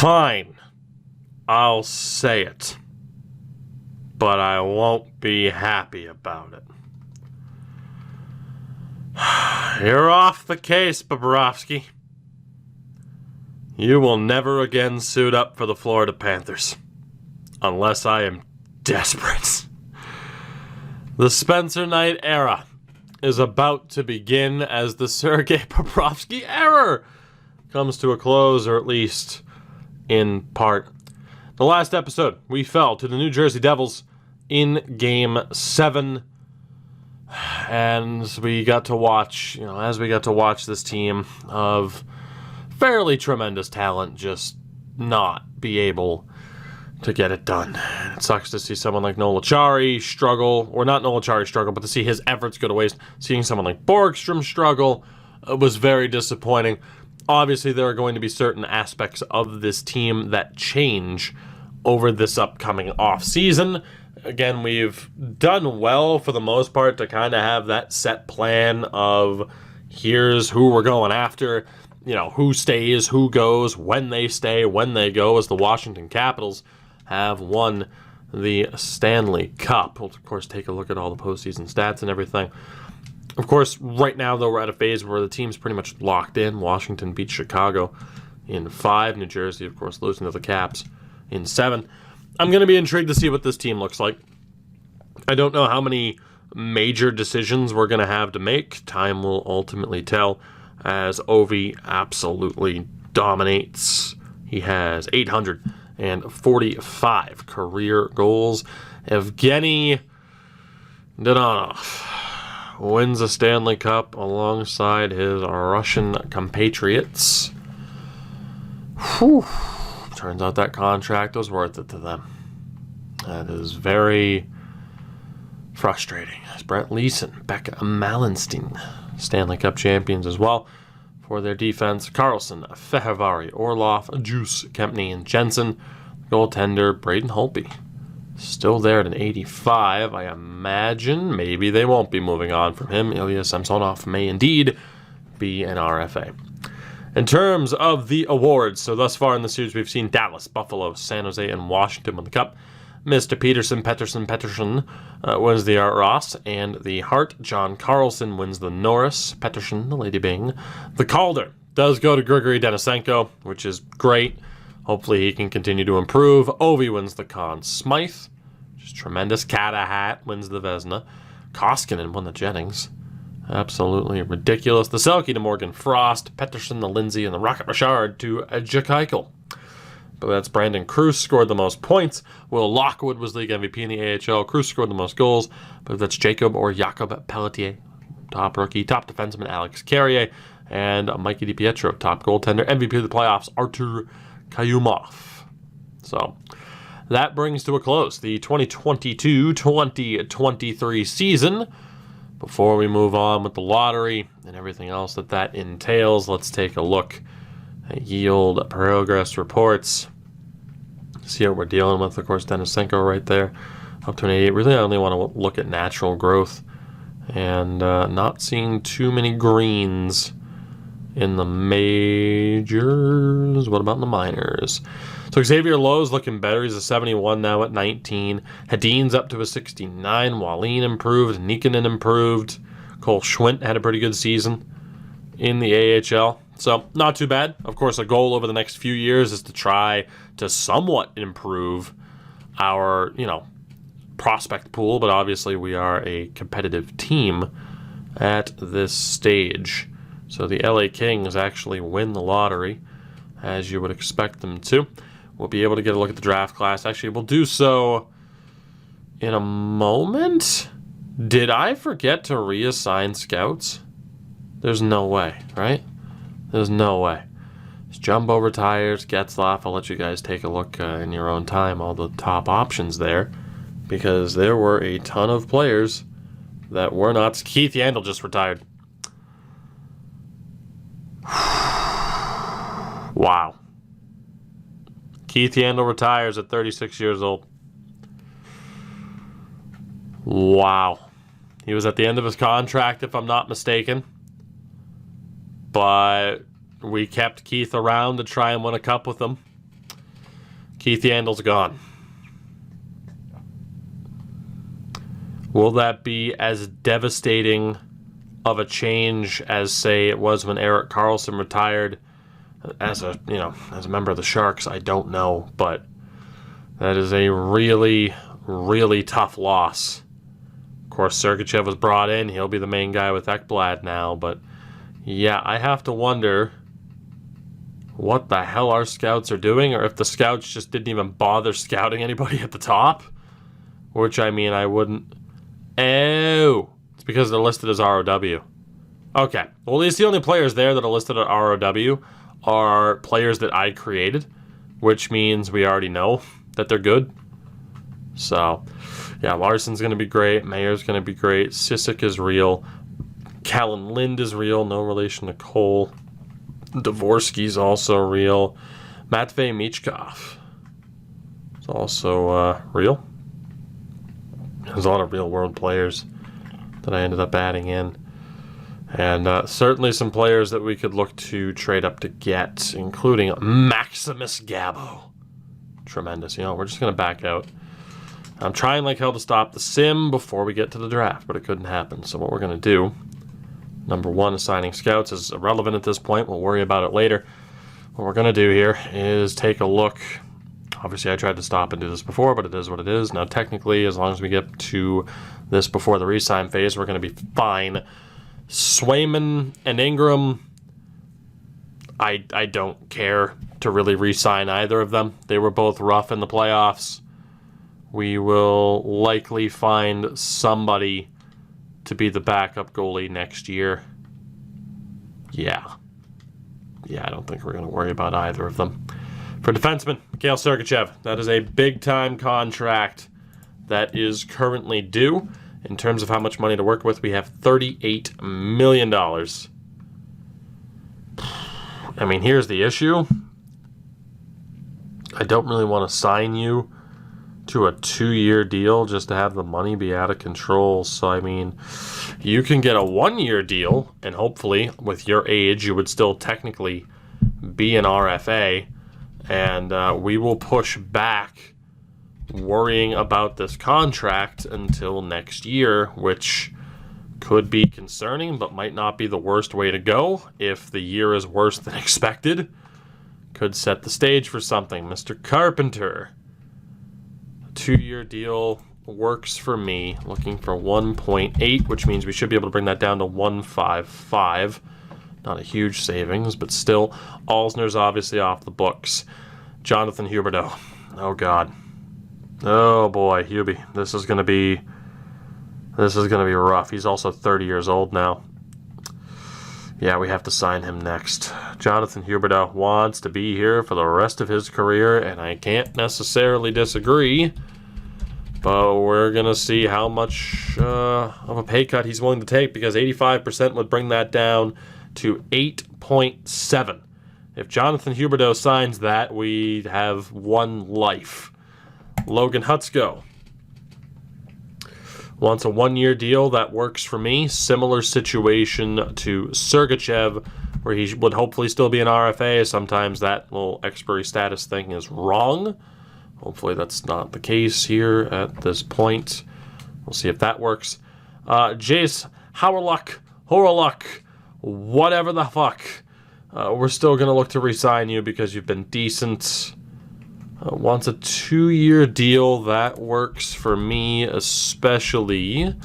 Fine. I'll say it. But I won't be happy about it. You're off the case, Bobrovsky. You will never again suit up for the Florida Panthers. Unless I am desperate. The Spencer Knight era is about to begin as the Sergei Bobrovsky era comes to a close, or at least in part. The last episode, we fell to the New Jersey Devils in Game 7. And we got to watch, as we got to watch this team of fairly tremendous talent just not be able to get it done. It sucks to see someone like Noel Acciari struggle, or not Noel Acciari struggle, but to see his efforts go to waste. Seeing someone like Borgstrom struggle was very disappointing. Obviously, there are going to be certain aspects of this team that change over this upcoming offseason. Again, we've done well for the most part to kind of have that set plan of here's who we're going after, who stays, who goes, when they stay, when they go, as the Washington Capitals have won the Stanley Cup. We'll, of course, take a look at all the postseason stats and everything. Of course, right now, though, we're at a phase where the team's pretty much locked in. Washington beat Chicago in 5. New Jersey, of course, losing to the Caps in 7. I'm going to be intrigued to see what this team looks like. I don't know how many major decisions we're going to have to make. Time will ultimately tell, as Ovi absolutely dominates. He has 845 career goals. Evgeny Dadonov wins a Stanley Cup alongside his Russian compatriots. Whew. Turns out that contract was worth it to them. That is very frustrating. As Brett Leeson, Becca Malenstein, Stanley Cup champions as well. For their defense, Carlson, Fehervari, Orlov, Juice, Kempney, and Jensen. Goaltender, Braden Holtby. Still there at an 85. I imagine maybe they won't be moving on from him. Ilya Samsonov may indeed be an RFA. In terms of the awards, so thus far in the series, we've seen Dallas, Buffalo, San Jose, and Washington win the Cup. Mr. Pettersson wins the Art Ross and the Hart. John Carlson wins the Norris. Pettersson, the Lady Bing. The Calder does go to Grigory Denisenko, which is great. Hopefully he can continue to improve. Ovi wins the Conn Smythe, which is tremendous. Catahat wins the Vezina. Koskinen won the Jennings. Absolutely ridiculous. The Selke to Morgan Frost. Pettersson, the Lindsay, and the Rocket Richard to Jakeichel. But that's Brandon Cruz scored the most points. Will Lockwood was league MVP in the AHL. Cruz scored the most goals. But that's Jacob or Jakob Pelletier, top rookie. Top defenseman Alex Carrier. And Mikey DiPietro, top goaltender. MVP of the playoffs, Artur Kayumov. So that brings to a close the 2022-2023 season. Before we move on with the lottery and everything else that entails, let's take a look at yield progress reports. See what we're dealing with. Of course, Denisenko right there, up to an 88. Really, I only want to look at natural growth and not seeing too many greens in the majors. What about in the minors? So Xavier Lowe's looking better. He's a 71 now at 19. Hedin's up to a 69. Wallin improved. Nikkanen improved. Cole Schwint had a pretty good season in the AHL. So not too bad. Of course, a goal over the next few years is to try to somewhat improve our, prospect pool. But obviously we are a competitive team at this stage. So the LA Kings actually win the lottery, as you would expect them to. We'll be able to get a look at the draft class. Actually, we'll do so in a moment. Did I forget to reassign scouts? There's no way, right? There's no way. As Jumbo retires, Getzlaff, I'll let you guys take a look in your own time, all the top options there, because there were a ton of players that were not. Keith Yandel just retired. Wow. Keith Yandel retires at 36 years old. Wow. He was at the end of his contract, if I'm not mistaken. But we kept Keith around to try and win a cup with him. Keith Yandel's gone. Will that be as devastating of a change as, say, it was when Erik Karlsson retired as a member of the Sharks? I don't know, but that is a really, really tough loss. Of course, Sergachev was brought in. He'll be the main guy with Ekblad now, but yeah, I have to wonder what the hell our scouts are doing, or if the scouts just didn't even bother scouting anybody at the top, which, I mean, I wouldn't. Oh, it's because they're listed as ROW. Okay, well, at least the only players there that are listed at ROW are players that I created, which means we already know that they're good. So, yeah, Larson's going to be great. Mayer's going to be great. Sissick is real. Callan Lind is real. No relation to Cole. Dvorsky's also real. Matvei Michkov is also real. There's a lot of real-world players that I ended up adding in. And certainly some players that we could look to trade up to get, including Maximus Gabo. Tremendous. We're just going to back out. I'm trying like hell to stop the sim before we get to the draft, but it couldn't happen. So what we're going to do, number one, assigning scouts is irrelevant at this point. We'll worry about it later. What we're going to do here is take a look. Obviously, I tried to stop and do this before, but it is what it is. Now, technically, as long as we get to this before the re-sign phase, we're going to be fine. Swayman and Ingram, I don't care to really re-sign either of them. They were both rough in the playoffs. We will likely find somebody to be the backup goalie next year. Yeah, I don't think we're going to worry about either of them. For defenseman, Mikhail Sergachev, that is a big-time contract that is currently due. In terms of how much money to work with, we have $38 million. I mean, here's the issue. I don't really want to sign you to a 2-year deal just to have the money be out of control. So, I mean, you can get a 1-year deal, and hopefully, with your age, you would still technically be an RFA. And we will push back worrying about this contract until next year, which could be concerning, but might not be the worst way to go. If the year is worse than expected, could set the stage for something. Mr. Carpenter, a 2-year deal works for me. Looking for 1.8, which means we should be able to bring that down to 1.55. Not a huge savings, but still. Alsner's obviously off the books. Jonathan Hubert, oh God. Oh boy, Hubie. This is gonna be rough. He's also 30 years old now. Yeah, we have to sign him next. Jonathan Hubert wants to be here for the rest of his career, and I can't necessarily disagree. But we're gonna see how much of a pay cut he's willing to take, because 85% would bring that down to 8.7. If Jonathan Huberdeau signs that, we have one life. Logan Hutsko wants a 1-year deal. That works for me. Similar situation to Sergachev, where he would hopefully still be an RFA. Sometimes that little expiry status thing is wrong. Hopefully that's not the case here at this point. We'll see if that works. Jace Horluck, whatever the fuck. We're still going to look to re-sign you because you've been decent. Wants a 2-year deal. That works for me, especially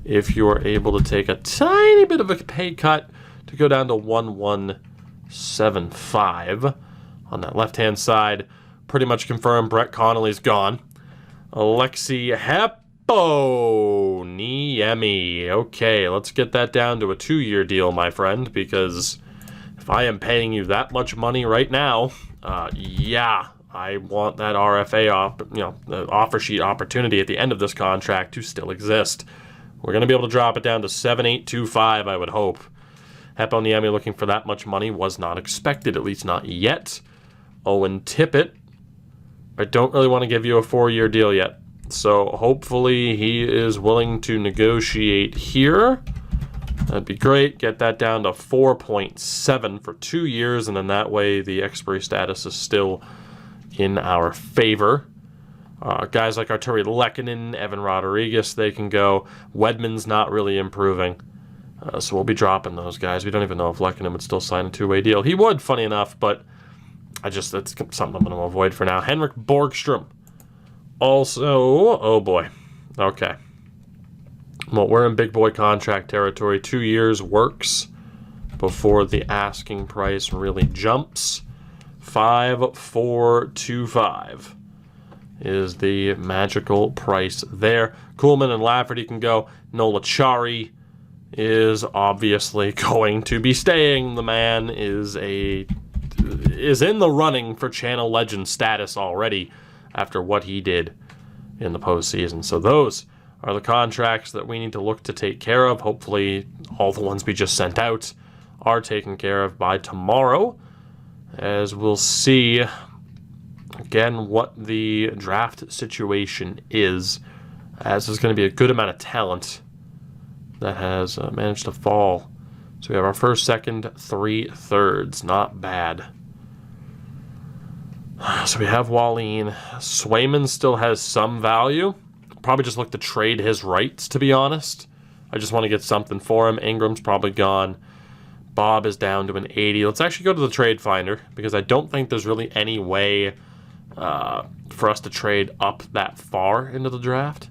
if you're able to take a tiny bit of a pay cut to go down to 1.175. On that left-hand side, pretty much confirmed Brett Connolly's gone. Alexei Heponiemi. Okay, let's get that down to a 2-year deal, my friend, because if I am paying you that much money right now, yeah, I want that RFA offer sheet opportunity at the end of this contract to still exist. We're going to be able to drop it down to 7.825, I would hope. Heponiemi looking for that much money was not expected, at least not yet. Owen Tippett, I don't really want to give you a 4-year deal yet. So hopefully he is willing to negotiate here. That'd be great. Get that down to 4.7 for 2 years, and then that way the expiry status is still in our favor. Guys like Arturi Lehkonen, Evan Rodriguez, they can go. Wedman's not really improving. So we'll be dropping those guys. We don't even know if Lehkonen would still sign a two-way deal. He would, funny enough, but that's something I'm going to avoid for now. Henrik Borgstrom. Also, oh boy. Okay. Well, we're in big boy contract territory. 2 years works before the asking price really jumps. 5,425 is the magical price there. Kuhlman and Lafferty can go. Nola Chari is obviously going to be staying. The man is in the running for Channel Legend status already after what he did in the postseason. So those are the contracts that we need to look to take care of. Hopefully all the ones we just sent out are taken care of by tomorrow, as we'll see again what the draft situation is, as there's going to be a good amount of talent that has managed to fall. So we have our first, second, 3/3. Not bad. So we have Wallin. Swayman still has some value. Probably just look to trade his rights, to be honest. I just want to get something for him. Ingram's probably gone. Bob is down to an 80. Let's actually go to the trade finder, because I don't think there's really any way for us to trade up that far into the draft.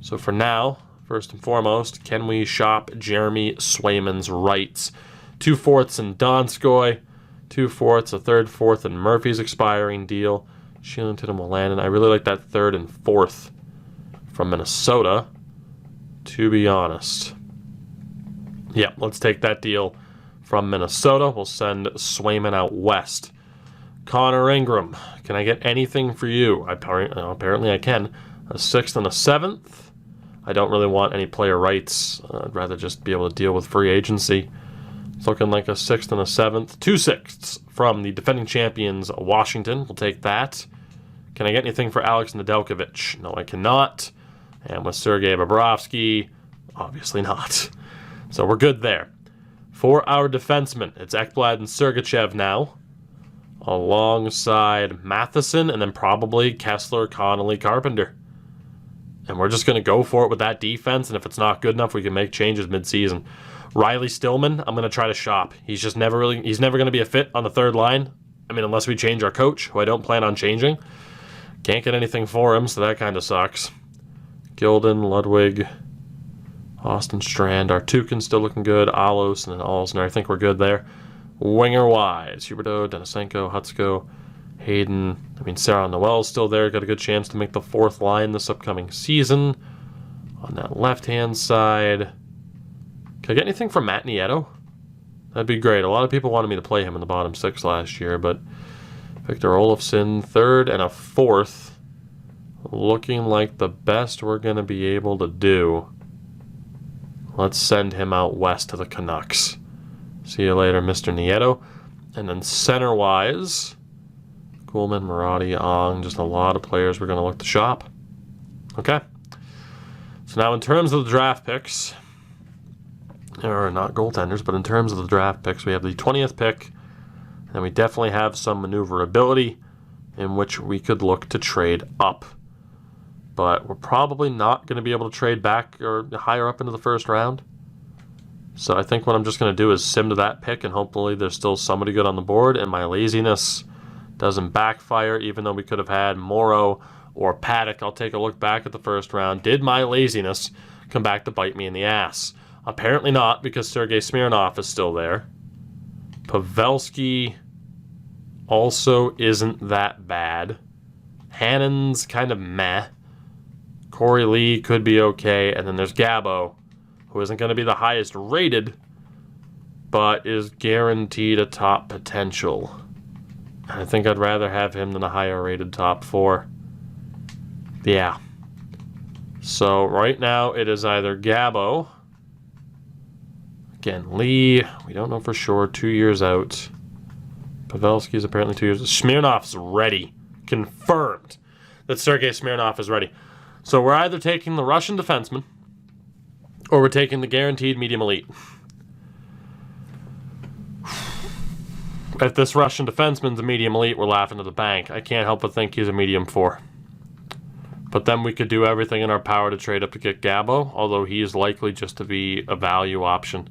So for now, first and foremost, can we shop Jeremy Swayman's rights? 2/4 in Donskoy, 2/4, a third, fourth, and Murphy's expiring deal. Shillington and Wolanin. I really like that third and fourth from Minnesota, to be honest. Yeah, let's take that deal from Minnesota. We'll send Swayman out west. Connor Ingram, can I get anything for you? Apparently I can. A 6th and a 7th. I don't really want any player rights. I'd rather just be able to deal with free agency. It's looking like a 6th and a 7th. 2 6ths from the defending champions, Washington. We'll take that. Can I get anything for Alex Nedeljkovic? No, I cannot. And with Sergei Bobrovsky, obviously not. So we're good there. For our defensemen, it's Ekblad and Sergachev now, alongside Matheson, and then probably Kessler, Connolly, Carpenter. And we're just going to go for it with that defense, and if it's not good enough, we can make changes mid-season. Riley Stillman, I'm going to try to shop. He's never going to be a fit on the third line. I mean, unless we change our coach, who I don't plan on changing. Can't get anything for him, so that kind of sucks. Gilden, Ludwig, Austin Strand, Artukin still looking good. Alos and then Alsner. I think we're good there. Winger-wise, Huberto, Denisenko, Hutsko, Hayden. I mean, Sarah Noel's still there. Got a good chance to make the fourth line this upcoming season. On that left-hand side, can I get anything from Matt Nieto? That'd be great. A lot of people wanted me to play him in the bottom six last year, but Victor Olofsson, 3rd and a 4th. Looking like the best we're going to be able to do. Let's send him out west to the Canucks. See you later, Mr. Nieto. And then center-wise, Kuhlman, Marotti, Ong, just a lot of players we're going to look to shop. Okay. So now in terms of the draft picks, or not goaltenders, but in terms of the draft picks, we have the 20th pick, and we definitely have some maneuverability in which we could look to trade up. But we're probably not going to be able to trade back or higher up into the first round. So I think what I'm just going to do is sim to that pick, and hopefully there's still somebody good on the board, and my laziness doesn't backfire, even though we could have had Morrow or Paddock. I'll take a look back at the first round. Did my laziness come back to bite me in the ass? Apparently not, because Sergei Smirnov is still there. Pavelski also isn't that bad. Hannon's kind of meh. Corey Lee could be okay. And then there's Gabo, who isn't going to be the highest rated, but is guaranteed a top potential. I think I'd rather have him than a higher rated top 4. Yeah. So right now it is either Gabo. Again, Lee, we don't know for sure. 2 years out. Pavelski's apparently 2 years. Smirnov's ready. Confirmed that Sergei Smirnov is ready. So we're either taking the Russian defenseman, or we're taking the guaranteed medium elite. If this Russian defenseman's a medium elite, we're laughing at the bank. I can't help but think he's a medium 4. But then we could do everything in our power to trade up to get Gabo, although he is likely just to be a value option.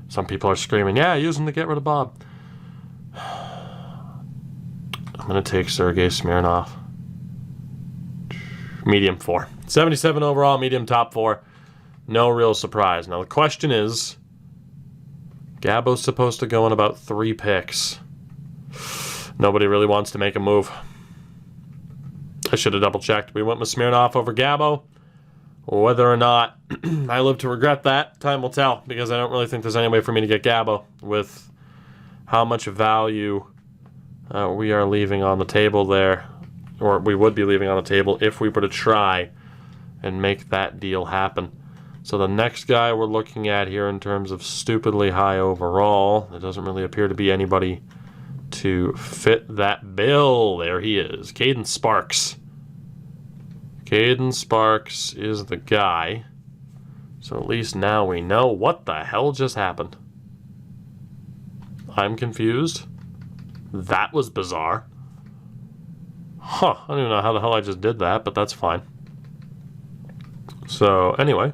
Some people are screaming, yeah, use him to get rid of Bob. I'm going to take Sergei Smirnov. Medium 4. 77 overall, medium top 4. No real surprise. Now the question is, Gabo's supposed to go in about 3 picks. Nobody really wants to make a move. I should have double-checked. We went with Smirnov over Gabo. Whether or not I live to regret that, time will tell, because I don't really think there's any way for me to get Gabo with how much value we are leaving on the table there, or we would be leaving on the table if we were to try and make that deal happen. So the next guy we're looking at here in terms of stupidly high overall, there doesn't really appear to be anybody to fit that bill. There he is, Cadence Sparks. Cadence Sparks is the guy. So at least now we know what the hell just happened. I'm confused. That was bizarre. Huh, I don't even know how the hell I just did that, but that's fine. So anyway,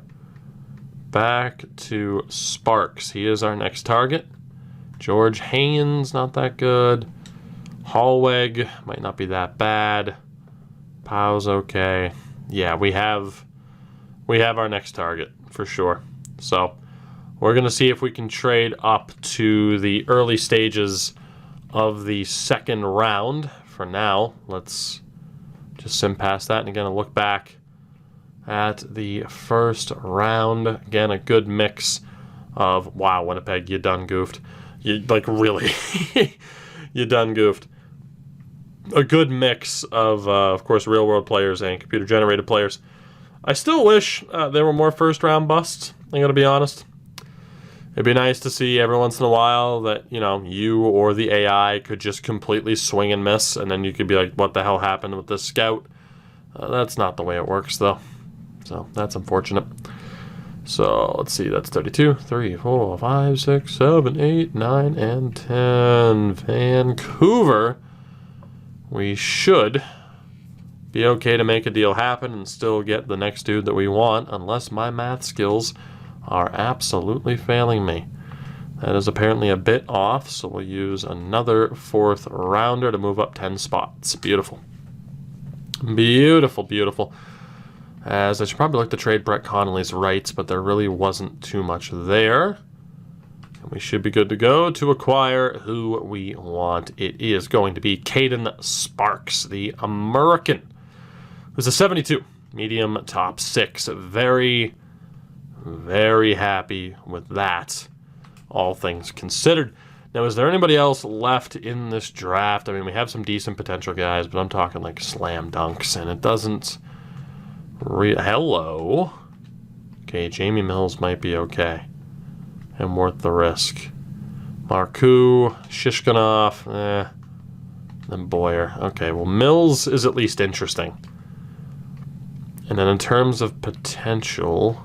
back to Sparks. He is our next target. George Haynes, not that good. Hallweg, might not be that bad. Pow's okay. Yeah, we have our next target for sure. So we're going to see if we can trade up to the early stages of the second round. For now, let's just sim past that and again look back at the first round. Again, a good mix of, wow, Winnipeg, you done goofed. You, like, really, you done goofed. A good mix of course, real-world players and computer-generated players. I still wish there were more first-round busts, I'm going to be honest. It'd be nice to see every once in a while that, you know, you or the AI could just completely swing and miss, and then you could be like, what the hell happened with this scout? That's not the way it works, though. So that's unfortunate. So let's see, that's 32, 3, 4, 5, 6, 7, 8, 9, and 10. Vancouver. We should be okay to make a deal happen and still get the next dude that we want, unless my math skills are absolutely failing me. That is apparently a bit off, so we'll use another 4th rounder to move up 10 spots. Beautiful. Beautiful, beautiful. As I should probably look to trade Brett Connolly's rights, but there really wasn't too much there. And we should be good to go to acquire who we want. It is going to be Cadence Sparks, the American, who's a 72, medium top 6. Very, very happy with that, all things considered. Now, is there anybody else left in this draft? I mean, we have some decent potential guys, but I'm talking like slam dunks, and it doesn't... Hello? Okay, Jamie Mills might be okay and worth the risk. Marcoux, Shishkinov, then Boyer. Okay, well, Mills is at least interesting. And then in terms of potential,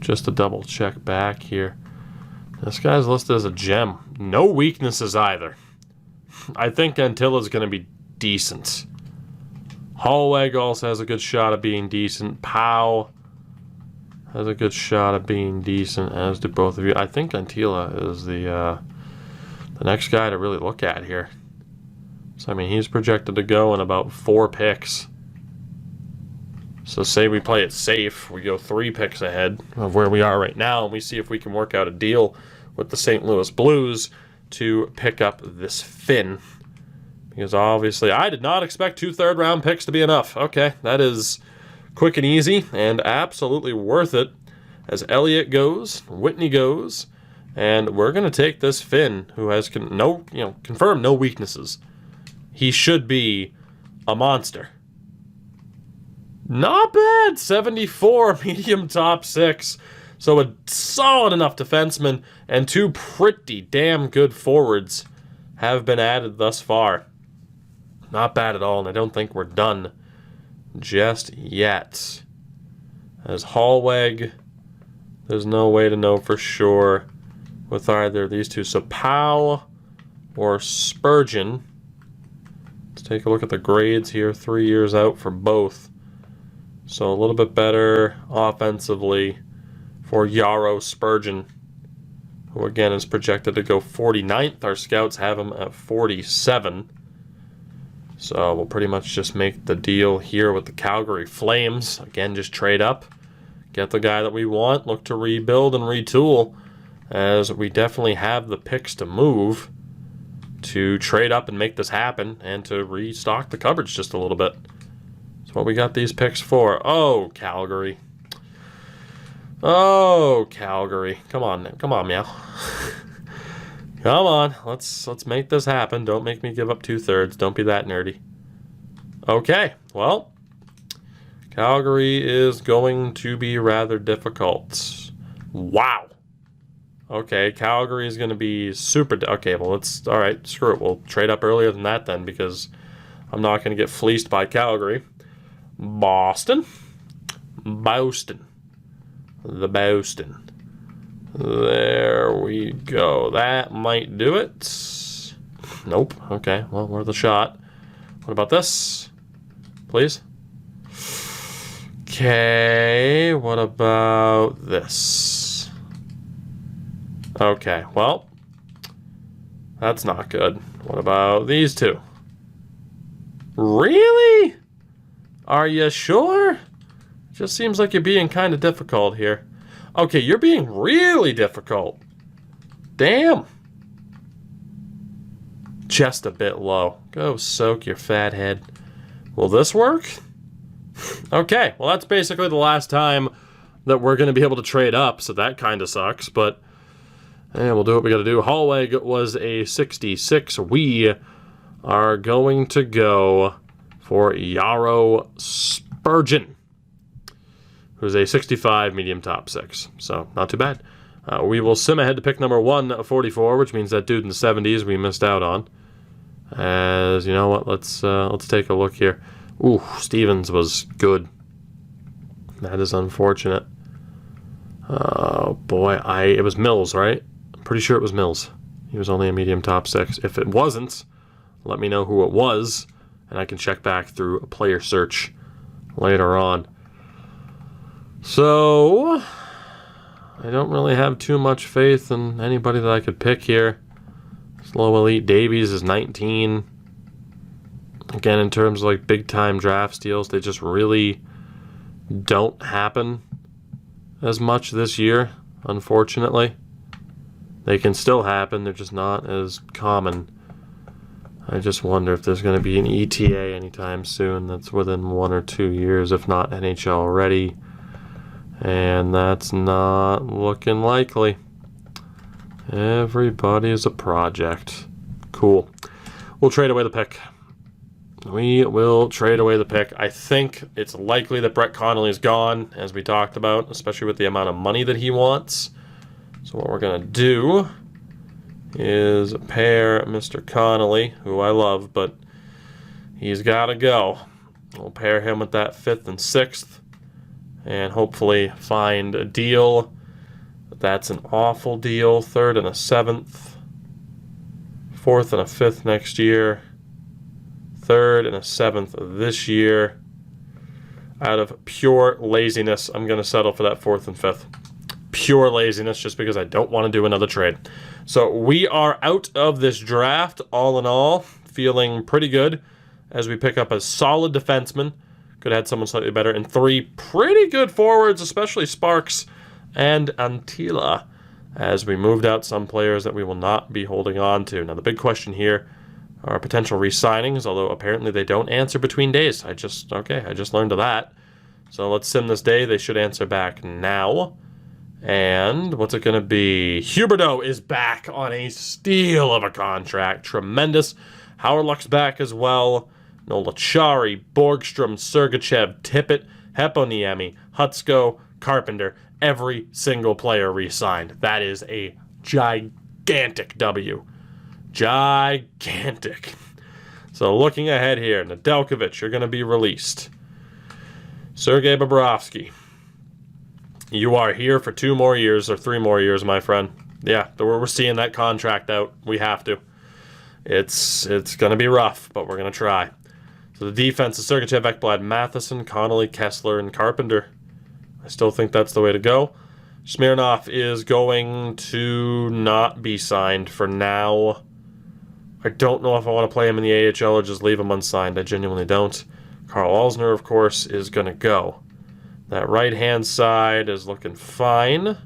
just to double check back here, this guy's listed as a gem. No weaknesses either. I think Antilla's going to be decent. Hallweg also has a good shot of being decent. Pow has a good shot of being decent, as do both of you. I think Antila is the next guy to really look at here. So, I mean, he's projected to go in about 4 picks. So say we play it safe, we go 3 picks ahead of where we are right now, and we see if we can work out a deal with the St. Louis Blues to pick up this Finn. Because obviously I did not expect 2 third-round picks to be enough. Okay, that is quick and easy and absolutely worth it. As Elliott goes, Whitney goes, and we're going to take this Finn, who has confirmed no weaknesses. He should be a monster. Not bad, 74, medium top 6. So a solid enough defenseman and 2 pretty damn good forwards have been added thus far. Not bad at all, and I don't think we're done just yet. As Hallweg, there's no way to know for sure. with either of these two. So Powell or Spurgeon. Let's take a look at the grades here. 3 years out for both. So a little bit better offensively for Yarrow Spurgeon, who again is projected to go 49th. Our scouts have him at 47. So we'll pretty much just make the deal here with the Calgary Flames. Again, just trade up, get the guy that we want, look to rebuild and retool, as we definitely have the picks to move, to trade up and make this happen, and to restock the cupboards just a little bit. That's what we got these picks for. Oh, Calgary. Oh, Calgary. Come on, meow. Come on, let's make this happen. Don't make me give up 2/3. Don't be that nerdy. Okay, well, Calgary is going to be rather difficult. Wow. Okay, Calgary is going to be super... Okay, well, all right, screw it. We'll trade up earlier than that then, because I'm not going to get fleeced by Calgary. Boston. The Boston. There we go. That might do it. Nope. Okay, well, worth a shot. What about this? Please? Okay, what about this? Okay, well, that's not good. What about these two? Really? Are you sure? Just seems like you're being kind of difficult here. Okay, you're being really difficult. Damn. Just a bit low. Go soak your fat head. Will this work? Okay, well, that's basically the last time that we're going to be able to trade up, so that kind of sucks, but we'll do what we got to do. Hallweg was a 66. We are going to go for Yarrow Spurgeon, who's a 65 medium top 6. So, not too bad. We will sim ahead to pick number 144, which means that dude in the 70s we missed out on. As, you know what, let's take a look here. Ooh, Stevens was good. That is unfortunate. Oh, boy. It was Mills, right? I'm pretty sure it was Mills. He was only a medium top 6. If it wasn't, let me know who it was, and I can check back through a player search later on. So, I don't really have too much faith in anybody that I could pick here. Slow Elite Davies is 19. Again, in terms of like big-time draft steals, they just really don't happen as much this year, unfortunately. They can still happen, they're just not as common. I just wonder if there's going to be an ETA anytime soon that's within 1 or 2 years, if not NHL ready. And that's not looking likely. Everybody is a project. Cool. We'll trade away the pick. We will trade away the pick. I think it's likely that Brett Connolly is gone, as we talked about, especially with the amount of money that he wants. So what we're going to do is pair Mr. Connolly, who I love, but he's got to go. We'll pair him with that 5th and 6th, and hopefully find a deal. That's an awful deal. 3rd and a 7th, 4th and a 5th next year, 3rd and a 7th this year. Out of pure laziness, I'm going to settle for that 4th and 5th. Pure laziness, just because I don't want to do another trade. So we are out of this draft, all in all, feeling pretty good as we pick up a solid defenseman. Could have had someone slightly better. And 3 pretty good forwards, especially Sparks and Antila, as we moved out some players that we will not be holding on to. Now, the big question here are potential re-signings, although apparently they don't answer between days. I just learned of that. So let's sim this day. They should answer back now. And what's it going to be? Hubert is back on a steal of a contract. Tremendous. Howard Luck's back as well. Nolachari, Borgstrom, Sergachev, Tippett, Heponiemi, Hutsko, Carpenter. Every single player re-signed. That is a gigantic W. Gigantic. So looking ahead here, Nedeljkovic, you're going to be released. Sergei Bobrovsky, you are here for 2 more years or 3 more years, my friend. Yeah, we're seeing that contract out. We have to. It's going to be rough, but we're going to try. So the defense is Sergachev, Ekblad, Matheson, Connolly, Kessler, and Carpenter. I still think that's the way to go. Smirnoff is going to not be signed for now. I don't know if I want to play him in the AHL or just leave him unsigned. I genuinely don't. Carl Alsner, of course, is going to go. That right-hand side is looking fine.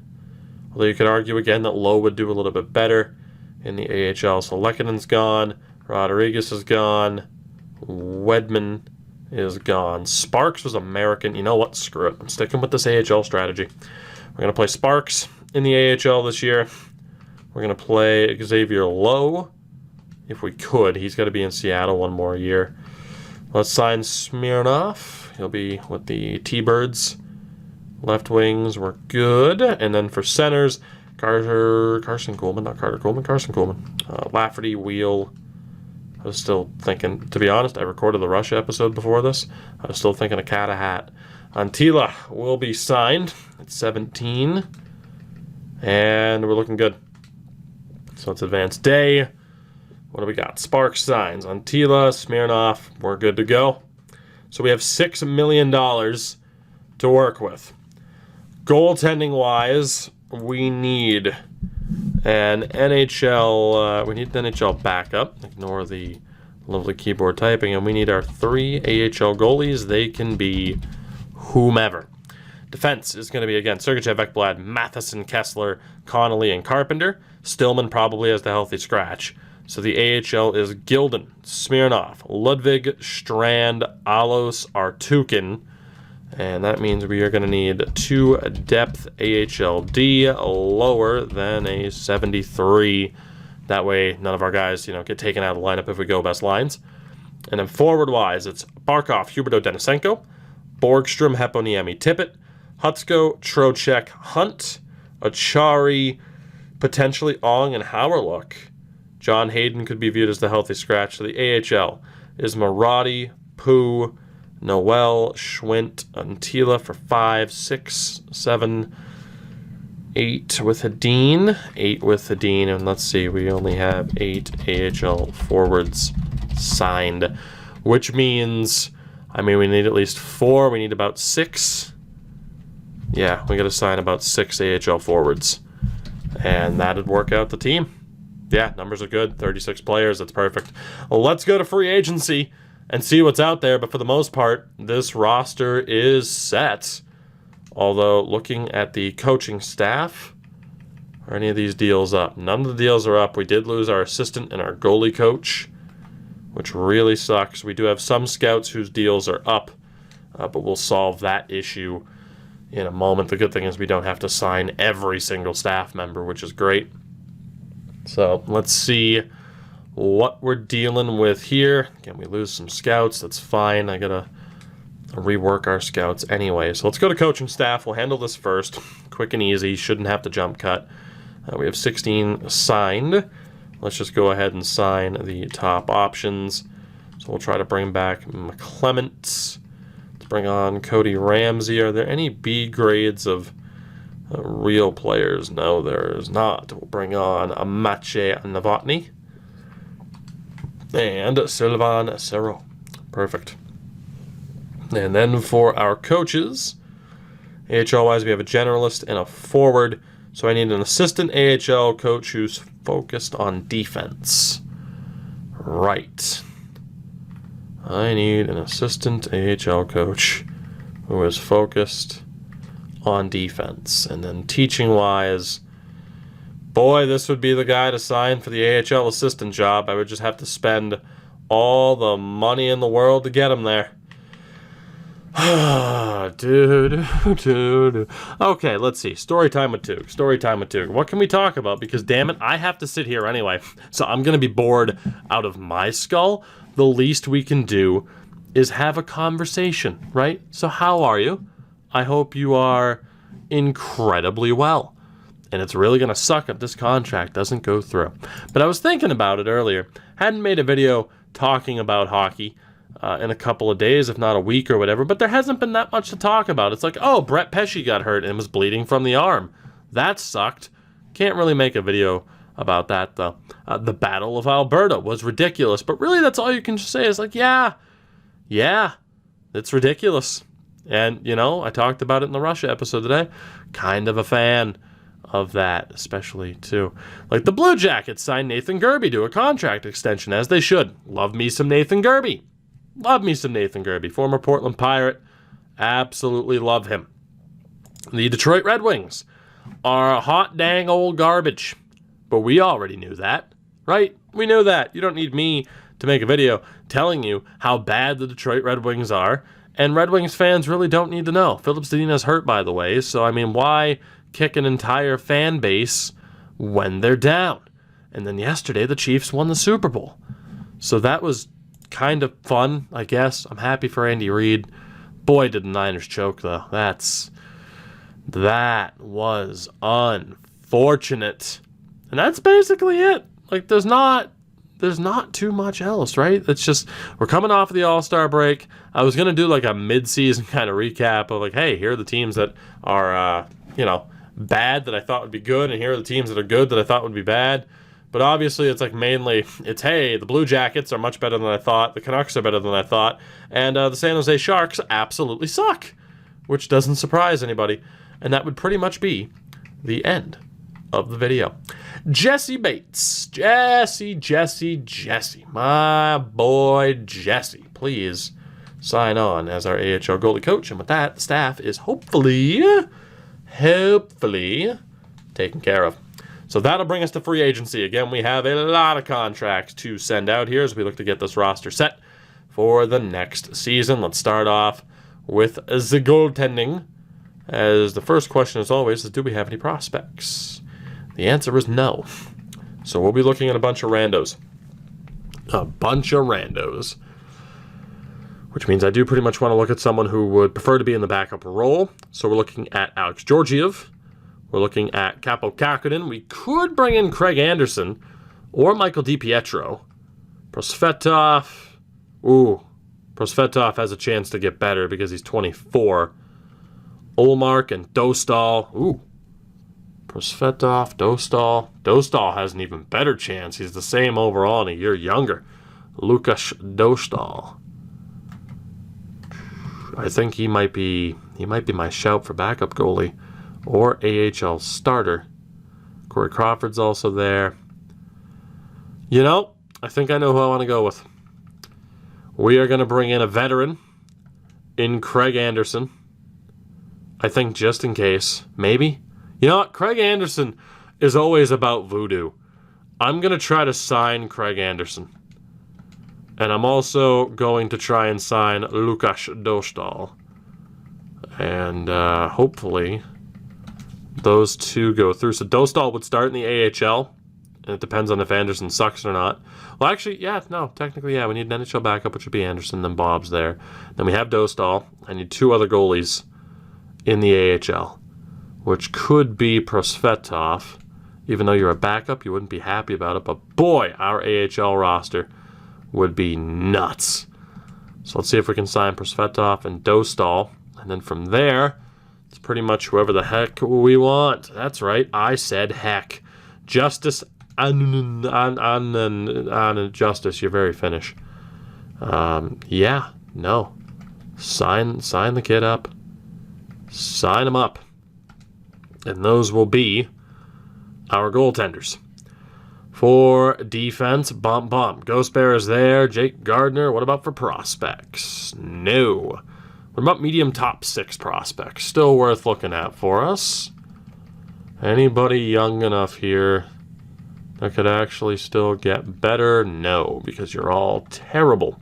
Although you could argue again that Lowe would do a little bit better in the AHL. So Lekkonen's gone. Rodriguez is gone. Wedman is gone. Sparks was American. You know what? Screw it. I'm sticking with this AHL strategy. We're going to play Sparks in the AHL this year. We're going to play Xavier Lowe. If we could. He's got to be in Seattle one more year. Let's sign Smirnoff. He'll be with the T-Birds. Left wings were good. And then for centers, Carson Coleman. Lafferty, Wheel. I was still thinking, to be honest, I recorded the Russia episode before this. I was still thinking of Catahat. Antila will be signed at 17. And we're looking good. So it's advanced day. What do we got? Sparks signs. Antila, Smirnoff, we're good to go. So we have $6 million to work with. Goaltending-wise, we need an NHL, we need an NHL backup. Ignore the lovely keyboard typing. And we need our 3 AHL goalies. They can be whomever. Defense is going to be, again, Sergachev, Ekblad, Matheson, Kessler, Connolly, and Carpenter. Stillman probably has the healthy scratch. So the AHL is Gilden, Smirnoff, Ludwig, Strand, Alos, Artukin. And that means we are going to need 2 depth AHLD lower than a 73. That way none of our guys, get taken out of the lineup if we go best lines. And then forward-wise, it's Barkov, Hubert, Denisenko, Borgstrom, Heponiemi, Tippett, Hutsko, Trocheck, Hunt, Achari, potentially Ong, and Hauerluck. John Hayden could be viewed as the healthy scratch. So the AHL is Maradi, Pooh, Noel, Schwint, Antila for 5, 6, 7, 8 with Hedin. 8 with Hedin. And let's see, we only have 8 AHL forwards signed. Which means, we need at least 4. We need about 6. Yeah, we got to sign about 6 AHL forwards. And that'd work out the team. Yeah, numbers are good. 36 players. That's perfect. Well, let's go to free agency and see what's out there. But for the most part, this roster is set. Although, looking at the coaching staff, are any of these deals up? None of the deals are up. We did lose our assistant and our goalie coach, which really sucks. We do have some scouts whose deals are up, but we'll solve that issue in a moment. The good thing is we don't have to sign every single staff member, which is great. So let's see what we're dealing with here. Again, we lose some scouts. That's fine. I got to rework our scouts anyway. So let's go to coaching staff. We'll handle this first. Quick and easy. Shouldn't have to jump cut. We have 16 signed. Let's just go ahead and sign the top options. So we'll try to bring back McClement. Let's bring on Cody Ramsey. Are there any B grades of real players? No, there's not. We'll bring on Maciej Novotny and Sylvain Serrault. Perfect. And then for our coaches, AHL-wise, we have a generalist and a forward. So I need an assistant AHL coach who's focused on defense. Right. I need an assistant AHL coach who is focused on defense. And then teaching-wise, boy, this would be the guy to sign for the AHL assistant job. I would just have to spend all the money in the world to get him there. Dude. Okay, let's see. Story time with Tug. What can we talk about? Because, damn it, I have to sit here anyway. So I'm going to be bored out of my skull. The least we can do is have a conversation, right? So how are you? I hope you are incredibly well. And it's really going to suck if this contract doesn't go through. But I was thinking about it earlier. Hadn't made a video talking about hockey in a couple of days, if not a week or whatever. But there hasn't been that much to talk about. It's like, oh, Brett Pesce got hurt and was bleeding from the arm. That sucked. Can't really make a video about that, though. The Battle of Alberta was ridiculous, but really that's all you can just say is like, yeah, it's ridiculous. And, you know, I talked about it in the Russia episode today. Kind of a fan of that, especially, too. Like, the Blue Jackets signed Nathan Gerbe to a contract extension, as they should. Love me some Nathan Gerbe. Love me some Nathan Gerbe. Former Portland Pirate. Absolutely love him. The Detroit Red Wings are hot dang old garbage. But we already knew that, right? We knew that. You don't need me to make a video telling you how bad the Detroit Red Wings are. And Red Wings fans really don't need to know. Philip Zadina's hurt, by the way. So, I mean, why kick an entire fan base when they're down? And then yesterday, the Chiefs won the Super Bowl. So that was kind of fun, I guess. I'm happy for Andy Reid. Boy, did the Niners choke, though. That was unfortunate. And that's basically it. Like, there's not too much else, right? It's just, we're coming off of the All-Star break. I was going to do like a mid-season kind of recap of like, hey, here are the teams that are, bad that I thought would be good, and here are the teams that are good that I thought would be bad. But obviously it's like mainly, hey, the Blue Jackets are much better than I thought, the Canucks are better than I thought, and the San Jose Sharks absolutely suck, which doesn't surprise anybody. And that would pretty much be the end of the video. Jesse Bates. Jesse. My boy Jesse. Please sign on as our AHL goalie coach. And with that, the staff is hopefully taken care of. So that'll bring us to free agency. Again, we have a lot of contracts to send out here as we look to get this roster set for the next season. Let's start off with the goaltending. As the first question, as always, is do we have any prospects? The answer is no. So we'll be looking at a bunch of randos. Which means I do pretty much want to look at someone who would prefer to be in the backup role. So we're looking at Alex Georgiev. We're looking at Capo Kakkonen. We could bring in Craig Anderson or Michael DiPietro. Prosvetov. Prosvetov has a chance to get better because he's 24. Olmark and Dostal. Prosvetov, Dostal. Dostal has an even better chance. He's the same overall and a year younger. Lukas Dostal. I think he might be my shout for backup goalie or AHL starter. Corey Crawford's also there. You know, I think I know who I want to go with. We are going to bring in a veteran in Craig Anderson. I think just in case. Maybe. You know what? Craig Anderson is always about voodoo. I'm going to try to sign Craig Anderson. And I'm also going to try and sign Lukas Dostal. And hopefully those two go through. So Dostal would start in the AHL. And it depends on if Anderson sucks or not. Well, actually, technically, we need an NHL backup, which would be Anderson, then Bob's there. Then we have Dostal. I need two other goalies in the AHL, which could be Prosvetov. Even though you're a backup, you wouldn't be happy about it. But boy, our AHL roster would be nuts. So let's see if we can sign Prosvetov and Dostal. And then from there, it's pretty much whoever the heck we want. That's right, I said heck. Justice Justice, you're very Finnish. Sign the kid up. Sign him up. And those will be our goaltenders. For defense, Ghost Bear is there. Jake Gardner. What about for prospects? No. What about medium top 6 prospects? Still worth looking at for us. Anybody young enough here that could actually still get better? No, because you're all terrible.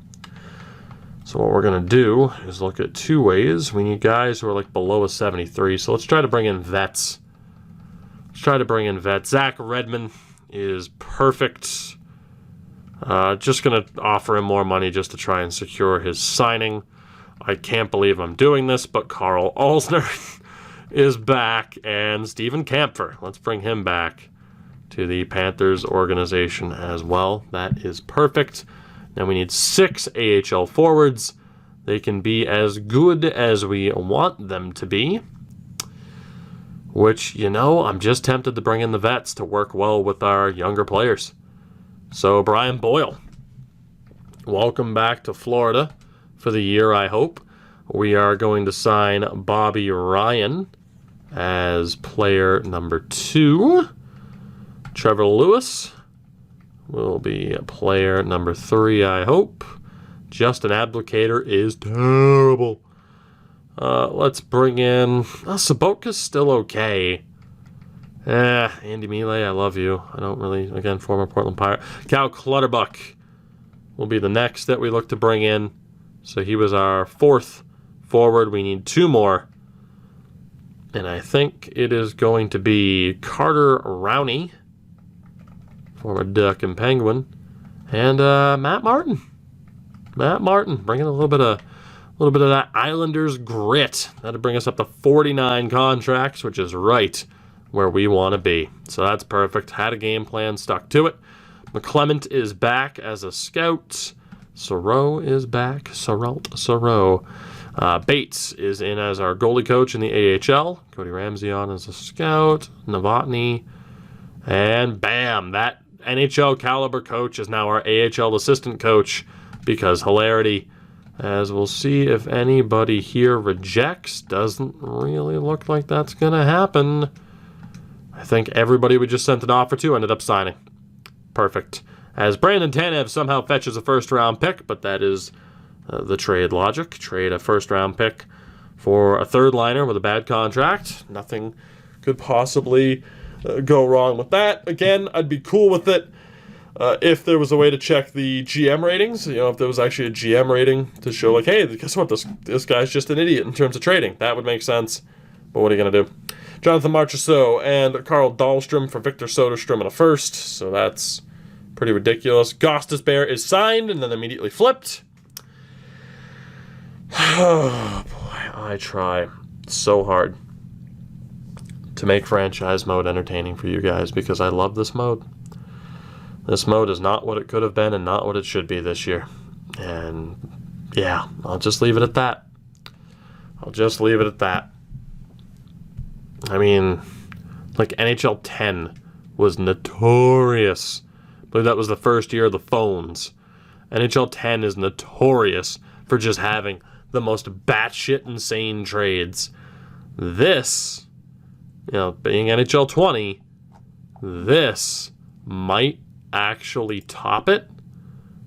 So what we're going to do is look at two ways. We need guys who are like below a 73. So let's try to bring in vets. Zach Redmond is perfect. Just going to offer him more money just to try and secure his signing. I can't believe I'm doing this, but Carl Alsner is back. And Steven Kampfer. Let's bring him back to the Panthers organization as well. That is perfect. Now we need 6 AHL forwards. They can be as good as we want them to be. which, I'm just tempted to bring in the vets to work well with our younger players. So, Brian Boyle, welcome back to Florida for the year, I hope. We are going to sign Bobby Ryan as player number 2. Trevor Lewis will be player number 3, I hope. Justin Abdelkader is terrible. Let's bring in... Sobotka's still okay. Andy Miele, I love you. I don't really... Again, former Portland Pirate. Cal Clutterbuck will be the next that we look to bring in. So he was our 4th forward. We need 2 more. And I think it is going to be Carter Rowney, former Duck and Penguin, and Matt Martin. Matt Martin, bringing a little bit of that Islanders grit. That'll bring us up to 49 contracts, which is right where we want to be. So that's perfect. Had a game plan, stuck to it. McClement is back as a scout. Sorrell is back. Sorrell. Bates is in as our goalie coach in the AHL. Cody Ramsey on as a scout. Novotny. And bam, that NHL caliber coach is now our AHL assistant coach, because hilarity, as we'll see if anybody here rejects. Doesn't really look like that's going to happen. I think everybody we just sent an offer to ended up signing. Perfect. As Brandon Tanev somehow fetches a first-round pick, but that is the trade logic. Trade a first-round pick for a third-liner with a bad contract. Nothing could possibly go wrong with that. Again, I'd be cool with it if there was a way to check the GM ratings. If there was actually a GM rating to show, like, hey, guess what? This guy's just an idiot in terms of trading. That would make sense. But what are you going to do? Jonathan Marchessault and Carl Dahlstrom for Victor Soderstrom in a first. So that's pretty ridiculous. Gostisbehere is signed and then immediately flipped. Oh, boy. I try so hard to make franchise mode entertaining for you guys, because I love this mode. This mode is not what it could have been and not what it should be this year. And yeah, I'll just leave it at that. I mean, like, NHL 10 was notorious. I believe that was the first year of the phones. NHL 10 is notorious for just having the most batshit insane trades. This, being NHL 20, this might actually top it,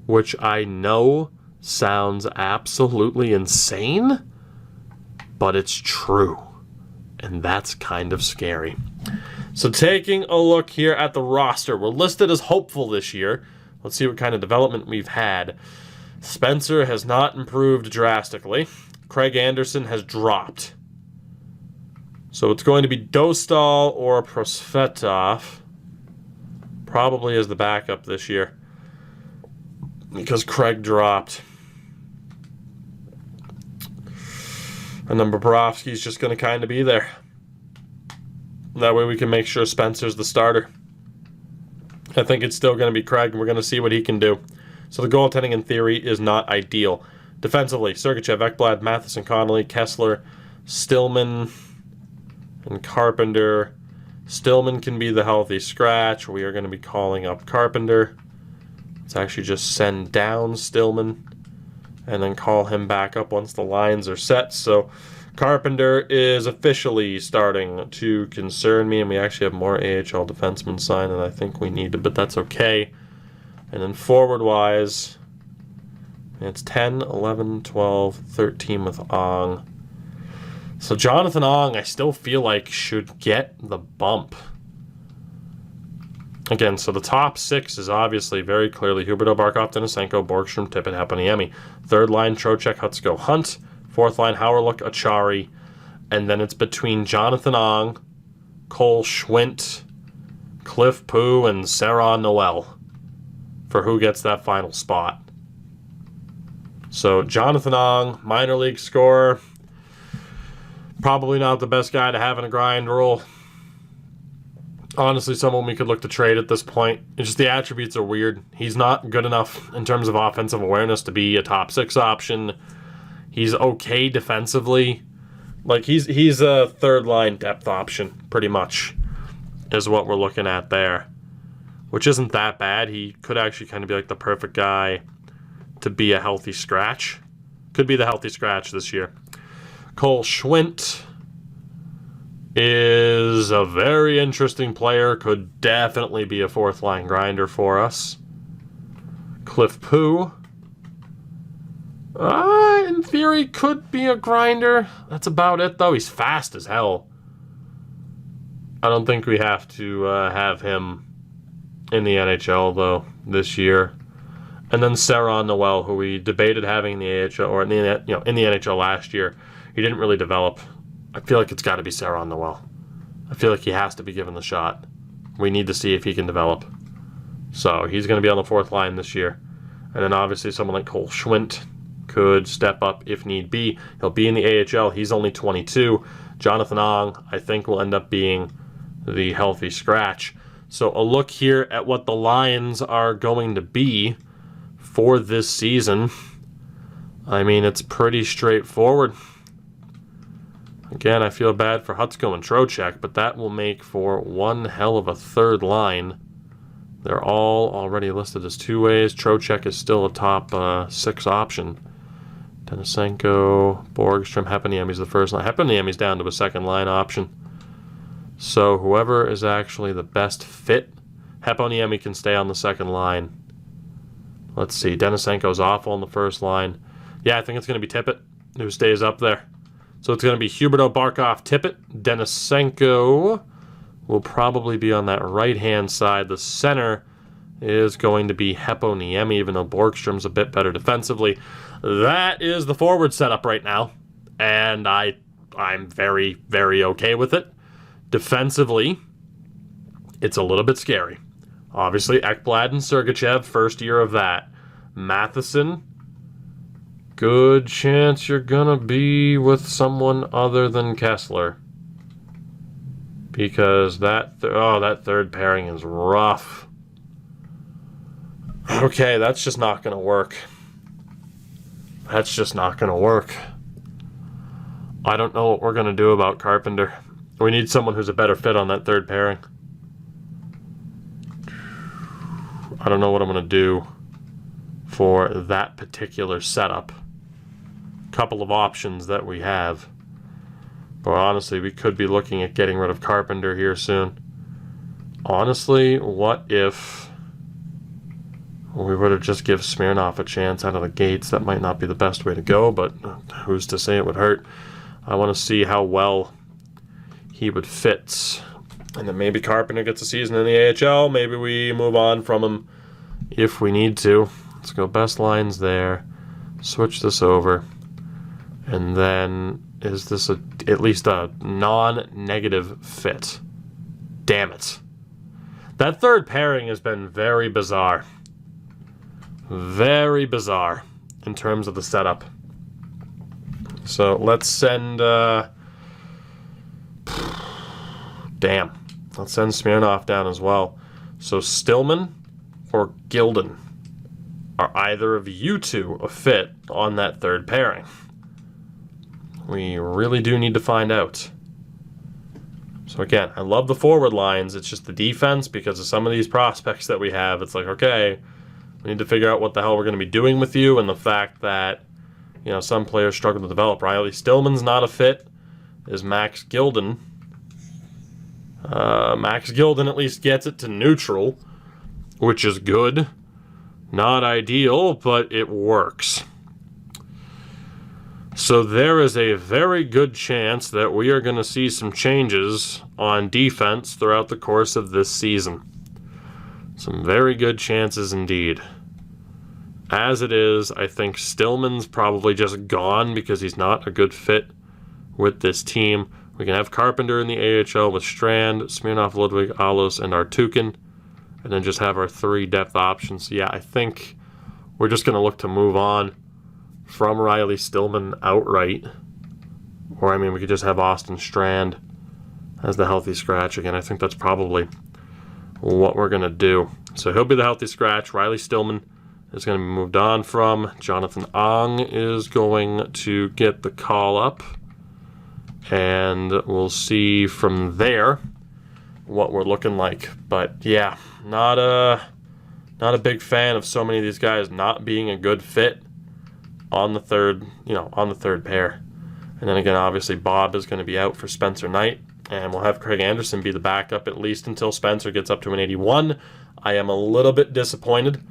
which I know sounds absolutely insane, but it's true. And that's kind of scary. So taking a look here at the roster, we're listed as hopeful this year. Let's see what kind of development we've had. Spencer has not improved drastically. Craig Anderson has dropped. So it's going to be Dostal or Prosvetov, probably as the backup this year, because Craig dropped. And then Bobrovsky's just going to kind of be there. That way we can make sure Spencer's the starter. I think it's still going to be Craig, and we're going to see what he can do. So the goaltending, in theory, is not ideal. Defensively, Sergachev, Ekblad, Matheson, Connolly, Kessler, Stillman, and Carpenter. Stillman can be the healthy scratch. We are going to be calling up Carpenter. Let's actually just send down Stillman and then call him back up once the lines are set. So Carpenter is officially starting to concern me, and we actually have more AHL defensemen signed than I think we needed, but that's okay. And then forward-wise, it's 10, 11, 12, 13 with Ong. So Jonathan Ong, I still feel like should get the bump. Again, so the top 6 is obviously very clearly Huberdeau, Barkov, Denisenko, Borgstrom, Tippett, Haponiemi. Third line, Trocheck, Hutsko, Hunt. Fourth line, Howerlook, Achari. And then it's between Jonathan Ong, Cole Schwint, Cliff Poo, and Sarah Noel for who gets that final spot. So Jonathan Ong, minor league scorer. Probably not the best guy to have in a grind role. Honestly, someone we could look to trade at this point. It's just the attributes are weird. He's not good enough in terms of offensive awareness to be a top 6 option. He's okay defensively, Like, he's a third-line depth option, pretty much, is what we're looking at there. Which isn't that bad. He could actually kind of be like the perfect guy to be a healthy scratch. Could be the healthy scratch this year. Cole Schwindt is a very interesting player. Could definitely be a fourth-line grinder for us. Cliff Poo. In theory, could be a grinder. That's about it, though. He's fast as hell. I don't think we have to have him in the NHL, though, this year. And then Saron Noel, who we debated having in the AHL, or in the NHL last year. He didn't really develop. I feel like it's got to be Saron Noel. I feel like he has to be given the shot. We need to see if he can develop. So he's going to be on the fourth line this year. And then obviously someone like Cole Schwindt could step up if need be. He'll be in the AHL. He's only 22. Jonathan Ong, I think, will end up being the healthy scratch. So a look here at what the lines are going to be for this season. I mean, it's pretty straightforward. Again, I feel bad for Hutsko and Trocheck, but that will make for one hell of a third line. They're all already listed as two-ways. Trocheck is still a top 6 option. Denisenko, Borgstrom, Heponiemi's the first line. Heponiemi's down to a second-line option. So whoever is actually the best fit, Heponiemi can stay on the second line. Let's see, Denisenko's awful on the first line. Yeah, I think it's going to be Tippett who stays up there. So it's going to be Hubert, Barkov, Tippett. Denisenko will probably be on that right-hand side. The center is going to be Heponiemi, even though Borgstrom's a bit better defensively. That is the forward setup right now, and I'm very, very okay with it. Defensively, it's a little bit scary. Obviously, Ekblad and Sergachev, first year of that. Matheson, good chance you're going to be with someone other than Kessler. Because that third pairing is rough. Okay, that's just not going to work. That's just not going to work. I don't know what we're going to do about Carpenter. We need someone who's a better fit on that third pairing. I don't know what I'm going to do for that particular setup. Couple of options that we have. But honestly, we could be looking at getting rid of Carpenter here soon. Honestly, what if we were to just give Smirnoff a chance out of the gates? That might not be the best way to go, but who's to say it would hurt? I want to see how well he would fit. And then maybe Carpenter gets a season in the AHL. Maybe we move on from him if we need to. Let's go best lines there. Switch this over. And then, is this at least a non-negative fit? Damn it. That third pairing has been very bizarre. Very bizarre in terms of the setup. So let's send... Damn. Let's send Smirnoff down as well. So Stillman or Gilden? Are either of you two a fit on that third pairing? We really do need to find out. So again, I love the forward lines. It's just the defense, because of some of these prospects that we have. It's like, okay, we need to figure out what the hell we're going to be doing with you, and the fact that, you know, some players struggle to develop. Riley Stillman's not a fit. Is Max Gilden. Max Gilden at least gets it to neutral, which is good. Not ideal, but it works. So there is a very good chance that we are going to see some changes on defense throughout the course of this season. Some very good chances indeed. As it is, I think Stillman's probably just gone because he's not a good fit with this team. We can have Carpenter in the AHL with Strand, Smirnoff, Ludwig, Alos, and Artukin. And then just have our 3 depth options. Yeah, I think we're just going to look to move on from Riley Stillman outright. Or, I mean, we could just have Austin Strand as the healthy scratch again. I think that's probably what we're going to do. So he'll be the healthy scratch. Riley Stillman is going to be moved on from. Jonathan Ong is going to get the call up. And we'll see from there what we're looking like. But yeah, not a big fan of so many of these guys not being a good fit on the third pair. And then again, obviously Bob is going to be out for Spencer Knight, and we'll have Craig Anderson be the backup at least until Spencer gets up to an 81. I am a little bit disappointed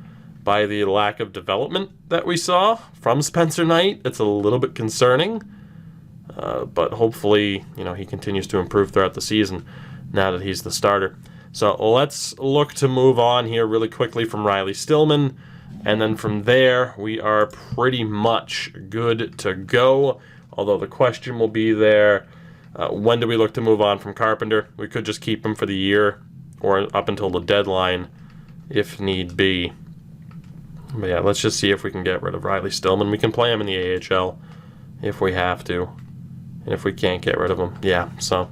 by the lack of development that we saw from Spencer Knight. It's a little bit concerning, but hopefully, he continues to improve throughout the season now that he's the starter. So let's look to move on here really quickly from Riley Stillman, and then from there we are pretty much good to go. Although the question will be there, when do we look to move on from Carpenter? We could just keep him for the year or up until the deadline if need be. But yeah, let's just see if we can get rid of Riley Stillman. We can play him in the AHL if we have to. And if we can't get rid of him, yeah, so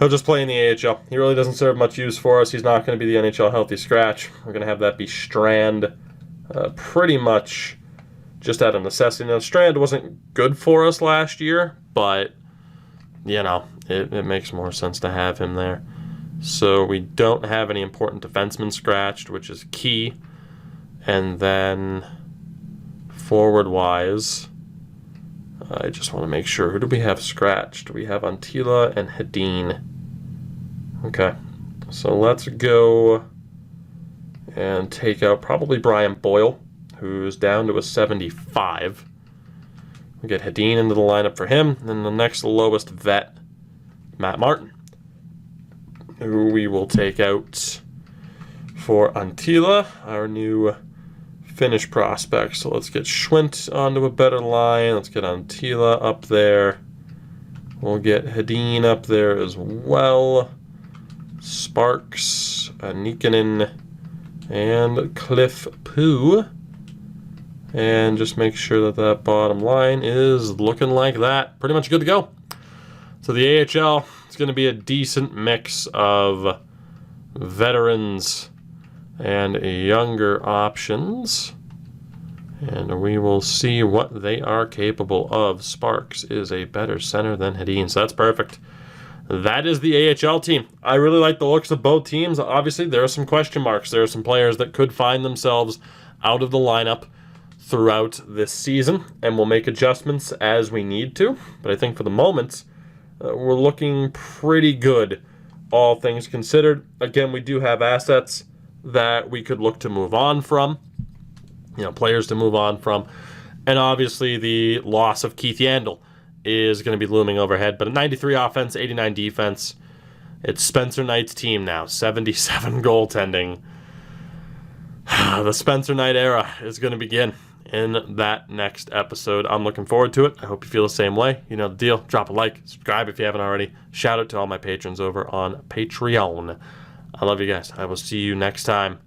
he'll just play in the AHL. He really doesn't serve much use for us. He's not going to be the NHL healthy scratch. We're going to have that be Strand pretty much just out of necessity. Now, Strand wasn't good for us last year, but, it makes more sense to have him there. So we don't have any important defensemen scratched, which is key. And then forward-wise, I just want to make sure. Who do we have scratched? We have Antila and Hedin. Okay, so let's go and take out probably Brian Boyle, who's down to a 75. We get Hedin into the lineup for him. And then the next lowest vet, Matt Martin, who we will take out for Antila, our new Finnish prospect. So let's get Schwint onto a better line. Let's get Antila up there. We'll get Hedin up there as well. Sparks, Nikkanen, and Cliff Poo. And just make sure that bottom line is looking like that. Pretty much good to go. So the AHL is going to be a decent mix of veterans and younger options. And we will see what they are capable of. Sparks is a better center than Hedin, so that's perfect. That is the AHL team. I really like the looks of both teams. Obviously, there are some question marks. There are some players that could find themselves out of the lineup throughout this season, and we'll make adjustments as we need to. But I think for the moment, we're looking pretty good, all things considered. Again, we do have assets that we could look to move on from, players to move on from. And obviously the loss of Keith Yandel is going to be looming overhead. But a 93 offense, 89 defense. It's Spencer Knight's team now, 77 goaltending. The Spencer Knight era is going to begin in that next episode. I'm looking forward to it. I hope you feel the same way. You know the deal. Drop a like, subscribe if you haven't already. Shout out to all my patrons over on Patreon. I love you guys. I will see you next time,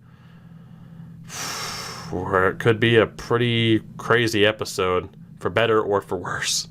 where it could be a pretty crazy episode, for better or for worse.